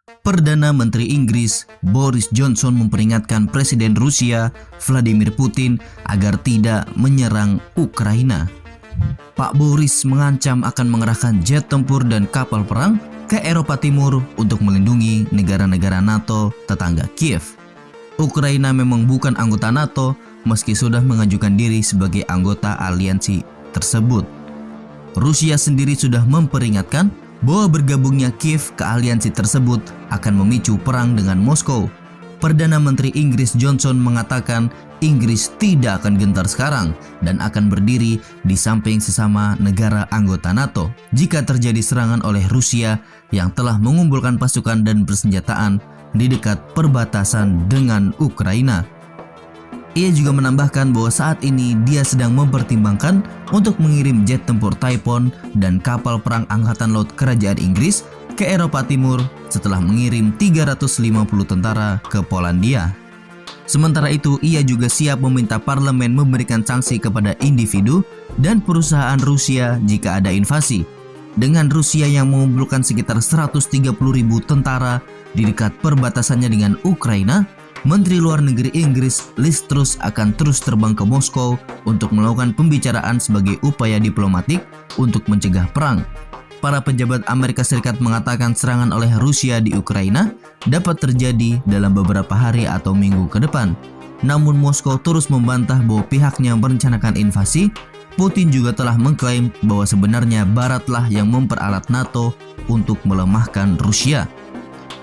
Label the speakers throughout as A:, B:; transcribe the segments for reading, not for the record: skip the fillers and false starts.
A: Perdana Menteri Inggris Boris Johnson memperingatkan Presiden Rusia Vladimir Putin agar tidak menyerang Ukraina. Pak Boris mengancam akan mengerahkan jet tempur dan kapal perang ke Eropa Timur untuk melindungi negara-negara NATO tetangga Kiev. Ukraina memang bukan anggota NATO meski sudah mengajukan diri sebagai anggota aliansi tersebut. Rusia sendiri sudah memperingatkan bahwa bergabungnya Kiev ke aliansi tersebut akan memicu perang dengan Moskow. Perdana Menteri Inggris Johnson mengatakan Inggris tidak akan gentar sekarang dan akan berdiri di samping sesama negara anggota NATO jika terjadi serangan oleh Rusia yang telah mengumpulkan pasukan dan persenjataan di dekat perbatasan dengan Ukraina. Ia juga menambahkan bahwa saat ini dia sedang mempertimbangkan untuk mengirim jet tempur Typhoon dan kapal perang Angkatan Laut Kerajaan Inggris ke Eropa Timur setelah mengirim 350 tentara ke Polandia. Sementara itu, ia juga siap meminta parlemen memberikan sanksi kepada individu dan perusahaan Rusia jika ada invasi. Dengan Rusia yang mengumpulkan sekitar 130.000 tentara di dekat perbatasannya dengan Ukraina, Menteri Luar Negeri Inggris Liz Truss akan terus terbang ke Moskow untuk melakukan pembicaraan sebagai upaya diplomatik untuk mencegah perang. Para pejabat Amerika Serikat mengatakan serangan oleh Rusia di Ukraina dapat terjadi dalam beberapa hari atau minggu ke depan. Namun Moskow terus membantah bahwa pihaknya merencanakan invasi. Putin juga telah mengklaim bahwa sebenarnya Baratlah yang memperalat NATO untuk melemahkan Rusia.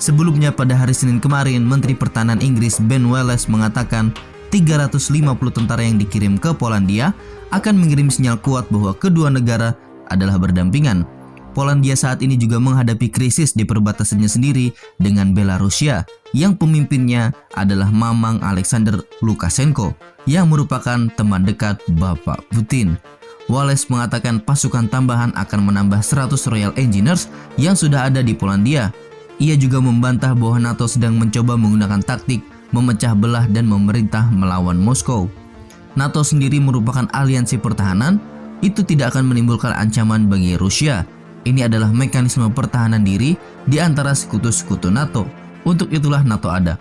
A: Sebelumnya pada hari Senin kemarin, Menteri Pertahanan Inggris Ben Wallace mengatakan 350 tentara yang dikirim ke Polandia akan mengirim sinyal kuat bahwa kedua negara adalah berdampingan. Polandia saat ini juga menghadapi krisis di perbatasannya sendiri dengan Belarusia yang pemimpinnya adalah Mamang Alexander Lukashenko yang merupakan teman dekat Bapak Putin. Wallace mengatakan pasukan tambahan akan menambah 100 Royal Engineers yang sudah ada di Polandia. Ia juga membantah bahwa NATO sedang mencoba menggunakan taktik memecah belah dan memerintah melawan Moskow. NATO sendiri merupakan aliansi pertahanan, itu tidak akan menimbulkan ancaman bagi Rusia. Ini adalah mekanisme pertahanan diri di antara sekutu-sekutu NATO. Untuk itulah NATO ada.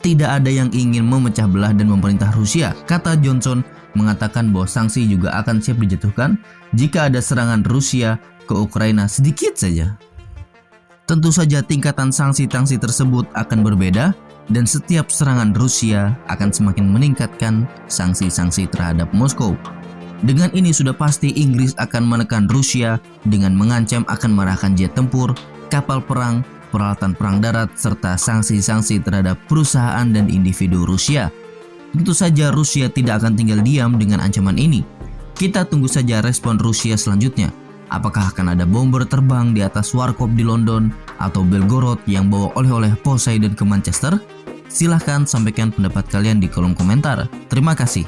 A: Tidak ada yang ingin memecah belah dan memerintah Rusia, kata Johnson, mengatakan bahwa sanksi juga akan siap dijatuhkan jika ada serangan Rusia ke Ukraina sedikit saja. Tentu saja tingkatan sanksi-sanksi tersebut akan berbeda dan setiap serangan Rusia akan semakin meningkatkan sanksi-sanksi terhadap Moskow. Dengan ini sudah pasti Inggris akan menekan Rusia dengan mengancam akan mengerahkan jet tempur, kapal perang, peralatan perang darat, serta sanksi-sanksi terhadap perusahaan dan individu Rusia. Tentu saja Rusia tidak akan tinggal diam dengan ancaman ini. Kita tunggu saja respon Rusia selanjutnya. Apakah akan ada bomber terbang di atas warkop di London atau Belgorod yang bawa oleh-oleh Poseidon ke Manchester? Silahkan sampaikan pendapat kalian di kolom komentar. Terima kasih.